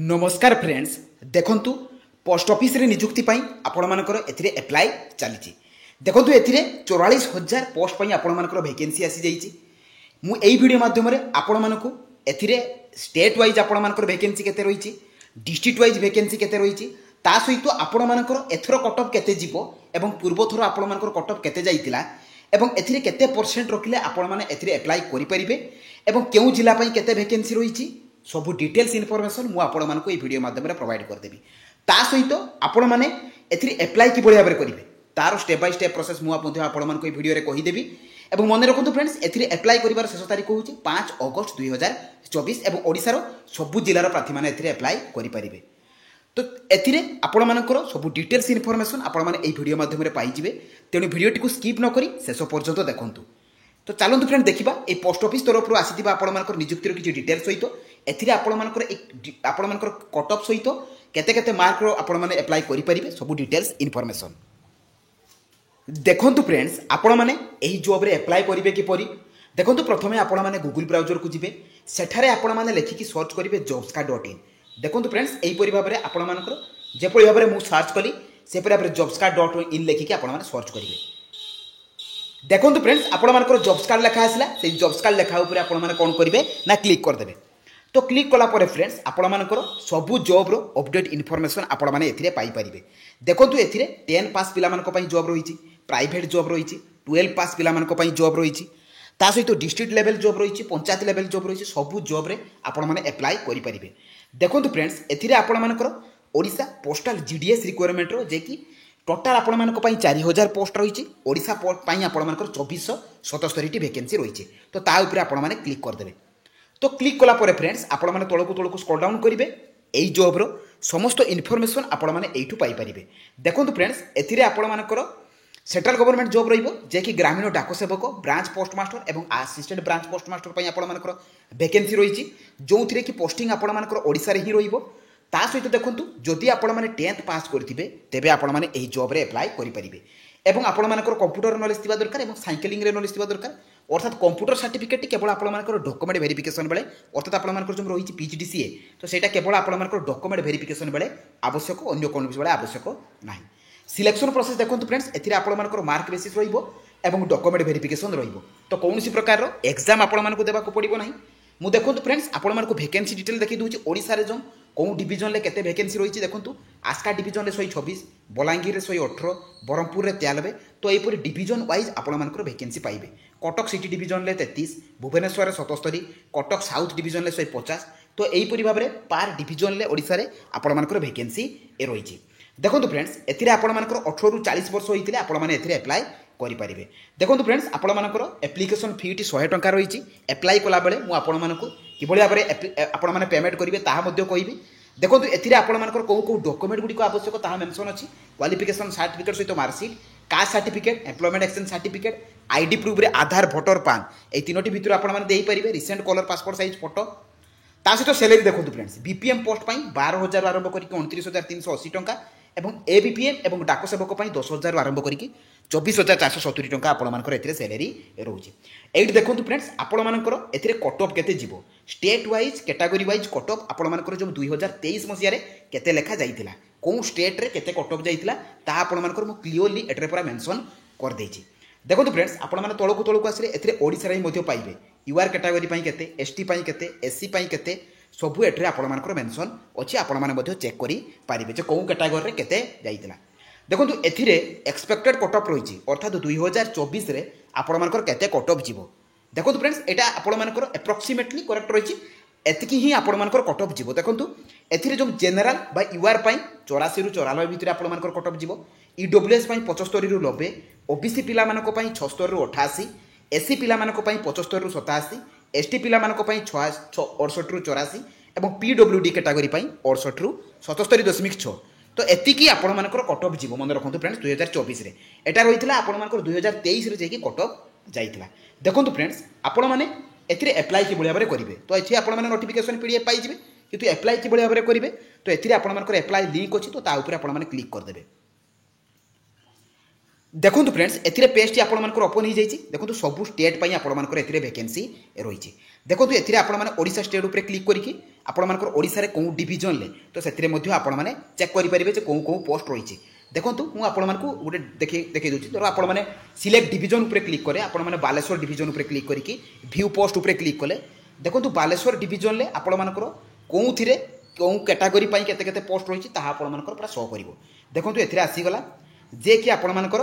नमस्कार फ्रेंड्स देखंतु post office रे नियुक्ति पाई आपण मानकर एथिरे अप्लाई चली देखंतु एथिरे 44,000 पोस्ट पाई आपण मानकर वैकेंसी आसी जाईची मु एई वीडियो माध्यम रे आपण मानकु एथिरे स्टेट वाइज आपण मानकर वैकेंसी केते रहिची डिस्ट्रिक्ट वाइज वैकेंसी केते रहिची ता सहित आपण मानकर एथरो कट ऑफ केते जीवो एवं पूर्व थरो आपण मानकर कट ऑफ केते जाईतिला एवं एथिरे केते परसेंट रखिले आपण माने एथिरे अप्लाई करि परिबे एवं केउ जिला पाई केते वैकेंसी रहिची सबू डिटेल्स इनफॉरमेशन मु आपण मानकु ए वीडियो माध्यम रे प्रोवाइड कर देबी ता सहित आपण माने एथिरे अप्लाई कि बढिया भाबरे करिवे तार स्टेप बाय स्टेप प्रोसेस मु आपण मानकु ए वीडियो रे कहि देबी एवं मन रखंतु फ्रेंड्स एथिरे अप्लाई करिवार शेष तारीख होची 5 अगस्त 2024 एवं ओडिसा रो सबू जिल्ला रो प्रार्थी माने एथिरे अप्लाई करि परिबे तो एथिरे आपण मानकर सबू डिटेल्स इनफॉरमेशन आपण माने ए वीडियो माध्यम रे पाई जिवे तेनु वीडियो टिकु स्किप न करी शेष पर्यंत देखंतु तो चलतु फ्रेंड देखा ये पोस्ट ऑफिस तरफ आसीथिबा आपण मानकर नियुक्तिर किछि डिटेल्स सहित एथिरे आपण मानकर कट ऑफ सहित केते केते मार्क रो आपण माने अप्लाई करि परिबे सब डिटेल्स इनफॉरमेशन देखंतु फ्रेंड्स आपण माने एही जॉब रे अप्लाई करिवे कि परि देखंतु प्रथमे आपण माने गूगल ब्राउजर को जिवे सेठारे आपण माने लेखिकी सर्च करिवे jobscard.in देखंतु फ्रेंड्स एही परि भाबरे आपण मानकर जे परि भाबरे मु सर्च कली से परि भाबरे jobscard.in लेखिकी आपण माने सर्च करिवे देखो फ्रेंड्स आपण मानकर जॉब्स कार्ड लेखा आसला से जॉब्स कार्ड लेखा ऊपर आपण माने कोन करिवे ना क्लिक कर देबे तो क्लिक कला परे फ्रेंड्स आपण मानकर सबु जॉब रो अपडेट इनफॉरमेशन आपण माने एथिरे पाई परिबे देखंतु एथिरे 10 पास पिला मानको पई जॉब रहिछि प्राइवेट जॉब रहिछि 12 पास पिला मानको पई जॉब रहिछि ता सहित डिस्ट्रिक्ट लेवल जॉब रहिछि पंचायत लेवल जॉब रहिछि सबु जॉब रे आपण माने अप्लाई करि परिबे देखंतु फ्रेंड्स एथिरे आपण मानकर ओडिसा पोस्टल जीडीएस रिक्वायरमेंट रो जे कि टोटाल आपण मानक पई 4000 पोस्ट रहिछि ओडिसा पई आपण मानकर 2477 टी वैकेंसी रहिछि तो ता ऊपर आपण माने क्लिक कर देबे तो क्लिक कला परे फ्रेंड्स आपण माने तळकु स्क्रॉल डाउन करिवे एई जॉब रो समस्त इनफॉरमेशन आपण माने एठू पाई परिबे देखंतु फ्रेंड्स एथिरे आपण मानकर सेंट्रल गवर्नमेंट जॉब रहिबो जे कि ग्रामीण डाक सेवक ब्रांच पोस्ट मास्टर एवं असिस्टेंट ब्रांच पोस्ट मास्टर पई आपण मानकर वैकेंसी रहिछि जोंथिरे कि पोस्टिंग आपण मानकर ओडिसा रे ही रहिबो ता सहित देखंतु जदि आपण माने 10th पास करथिबे तेबे आपण माने एही जॉब रे अप्लाई करि परिबे एवं आपण मानकर कंप्यूटर नॉलेज थिबा दरकार एवं साइकिलिंग रे नॉलेज थिबा दरकार अर्थात कंप्यूटर सर्टिफिकेट केवल आपण मानकर डॉक्यूमेंट वेरिफिकेशन बेले अर्थात आपण मानकर जो रहिछि पीजीडीसीए तो सेटा केवल आपण मानकर डॉक्यूमेंट वेरिफिकेशन बेले आवश्यक अन्य कोन बेले आवश्यक नाही सिलेक्शन प्रोसेस देखंतु फ्रेंड्स एथिरे आपण मानकर मार्क बेसिस रहिबो एवं डॉक्यूमेंट वेरिफिकेशन रहिबो तो कोनोसी प्रकार रो एग्जाम आपण मानको देबा को पड़िबो नाही मु देखंतु फ्रेंड्स आपण मानको वैकेंसी डिटेल देखि दोछि ओडिसा रे जो कौन डिविजन ले केते वैकेंसी रही देखो आस्का डिविजन ले 126 बलांगीर रे 118 ब्रह्मपुर रे 93 तो यहपर डिविजन वाइज आपण मानकर वैकेंसी पाइबे कटक सिटी डिविजन ले 33 भुवनेश्वर रे 77 कटक साउथ डिविजन ले 150 तो यहपरी भाव में पार डिविजन ले ओडिसा रे आपण मानकर वैकेंसी ए रही देखो फ्रेंड्स एथिरे आपण मानकर 18 रु 40 वर्ष होइतिले आपण माने एथिरे अप्लाई करि परिबे देखो फ्रेंड्स आपण मानकर एप्लिकेशन फी टी 100 टंका रही अप्लाई कला बेले मु आपण मानकु किभଳି भाबरे आपण माने पेमेंट करिवे ताहा मध्ये कहिबे देखो एथिरे आपण मानकर को डॉक्यूमेंट गुडी को आवश्यक ताहा मेंशन अछि क्वालिफिकेशन सर्टिफिकेट सहित marksheet caste certificate employment exchange certificate ID proof रे आधार वोटर पान ए तीनोटी भितर आपण माने देई परिबे recent colour passport size photo ता सहित सैलरी देखो फ्रेंड्स बीपीएम पोस्ट पई 12000 आरंभ करिक 29380 टंका एवं एबीपीएम एवं डाक सेवक पई 10000 आरंभ करिक 24470 टंका आपण मानकर एथिरे सैलरी रहउची एइट देखंतु फ्रेंड्स आपण मानकर एथिरे कट ऑफ केते जीवो state wise category wise cut off आपण मानकर जो 2023 मसिया रे केते लेखा जाईतिला कोन स्टेट रे केते कट ऑफ जाईतिला ता आपण मानकर मु क्लियरली एटरे पूरा मेंशन कर देछि देखंतु फ्रेंड्स आपण माने तळकु आसिले एथिरे ओडिसा रे मध्ये पाइबे यूआर कैटेगरी पई केते एसटी पई केते एससी पई केते सबु एटरे आपण मानकर मेंशन अछि आपण माने मध्ये चेक करि पारिबे जे कोन कैटेगरी रे केते जाईतिला देखंतु एथिरे एक्सपेक्टेड कट ऑफ रहिछि अर्थात 2024 रे आपण मानकर केते कट ऑफ जीवो देखंतु फ्रेंड्स एटा आपण मानकर अप्रोक्सीमेटली करेक्ट रहिछि एतिकी ही आपण मानकर कट ऑफ जीवो देखंतु एथिरे जो जनरल बा यूआर पई 84 रु 94 भितर आपण मानकर कट ऑफ जीवो ईडब्ल्यूएस पई 75 रु 90 ओबीसी पिला मानको पई 76 रु 88 एससी पिला मानको पई 75 रु 87 एसटी पिला मानको पई 68 रु 84 एवं पीडब्ल्यूडी कैटेगरी पई 68 रु 77.6 तो एतिकी आपण मानकर कट ऑफ जीवो मन रखंतु फ्रेंड्स 2024 रे एटा रहितला आपण मानकर 2023 रे जेकी कट ऑफ जाइतला देखंतु फ्रेंड्स आपण माने एथिरे अप्लाई कि बढिया भाबरे करिवे तो एथि आपण माने नोटिफिकेशन पीडीएफ पाई जिवे किंतु अप्लाई कि बढिया भाबरे करिवे तो एथिरे आपण मानकर अप्लाई लिंक अछि तो ता ऊपर आपण माने क्लिक कर देबे देखो फ्रेंड्स एथिरे पेजटी आपंकर ओपन हो जाइए। देखो सब स्टेट आपंकर एथिरे वैकेंसी रही। देखो एथिरे आपण ओडिशा स्टेट उपर क्लिक करके आपंकर ओडिशा रे कौन डिविजन ले तो से आपण चेक करेंगे कौन कौन पोस्ट रही। देखो मुझे आपण गोटे देखी दूसरी धर आपण मैंने सिलेक्ट डिविजन उपर क्लिक करें आपण बालेश्वर डिविजन उपर क्लिक करके व्यू पोस्ट उपर क्लिक कले। देखो बालेश्वर डिविजन ले आपंकर कौन थी कौन कैटेगरी केते पोस्ट रही आपंकर पूरा शो कर। देखो ये आसीगला जे कि आपंकर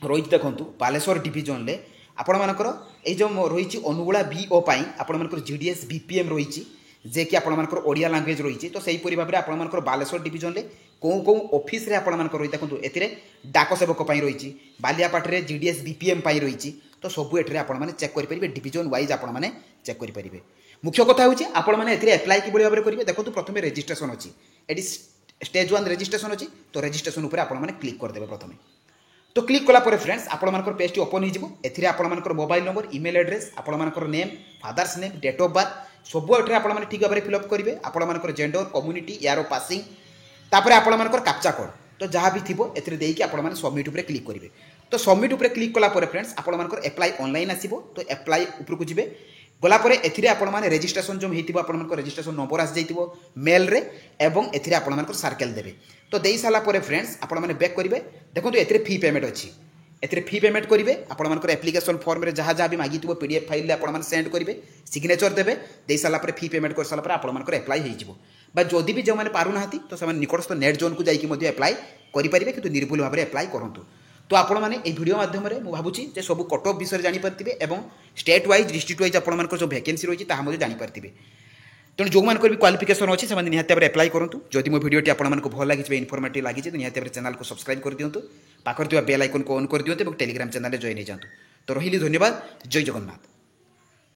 रही। देखो बालेश्वर डिविजन ले आपंकर जो रही अनुगुला VO आपंकर GDS BPM रही जे कि आपंकर ओडिया लैंग्वेज रही। तो सहीपर भाव में आपंकर बालेश्वर डिविजन ले कौन कौन ऑफिस रे आपंकर रही। देखो ए डाक सेवक रही बालियापाटे GDS BPM रही। तो सबू ये आपने चेक करेंगे डिविजन वाइज आपने चेक करेंगे। मुख्य कथा हूँ आपने एप्लाय कि भाव में करेंगे। देखो प्रथम रजिस्ट्रेशन अच्छी ये स्टेज 1 रजिस्ट्रेशन अच्छी। तो रजिस्ट्रेशन उपर आपने क्लिक करदे प्रथम। तो क्लिक कलापर फ्रेंड्स आपंकर पेजटी ओपन हो आपंकर मोबाइल नंबर इमेल एड्रेस आपंकर name father's name date of birth सब ये आपने ठीक भाव में फिलअप करेंगे। आपंकर जेंडर कम्युनिटी यार पासिंग तापर आपंकर कैप्चा कोड तो जहाँ भी थी एदेकी आपने सबमिट उपर क्लिक करेंगे। तो सबमिट उपर क्लिक कलापर फ्रेंड्स आपंकर एप्लाय ऑनलाइन आसो। तो एप्लाय उपरकू जी गलापर ए रजिस्ट्रेशन जो होती रजिस्ट्रेशन नंबर आसी जाइए मेल रे एवं ए सर्केल देवे। तो दे सारापर फ्रेंड्स आपने बैक करेंगे। देखो ये फी पेमेंट अच्छी ए फी पेमेंट करेंगे आपंकर एप्लिकेशन फॉर्म में जहाँ जहाँ भी मागी PDF फाइल आपने सेंड करेंगे सिग्नेचर देवे दे सारापर फी पेमेंट कर सारापर आपंकर एप्लाय हो जदि भी जो मैंने पारूना तो से निकटस्थ नेट जोन को जाकि एप्लाय करेंगे कि निर्भुल भाव में एप्लाय करूँ। तो आपण मैंने वीडियो माध्यम मुझे भावुची सब कट ऑफ विषय जानीपारे और स्टेट वाइज डिस्ट्रिक्ट वाइज आप जो वैकेंसी रही है जानीपारे। तेणु जो मैंने भी क्वालिफिकेशन अच्छी से निहत भाव में एप्लाय करूँ। जदि मो वीडियो आपको भल लगी इनफॉर्मेटिव लगी तो निहत भाव चैनल को सब्सक्राइब कर दिंतु पाखर बेल आइकन को ऑन कर दिंतु और टेलीग्राम चैनल जॉइन हो जातु। तो रही धन्यवाद। जय जगन्नाथ।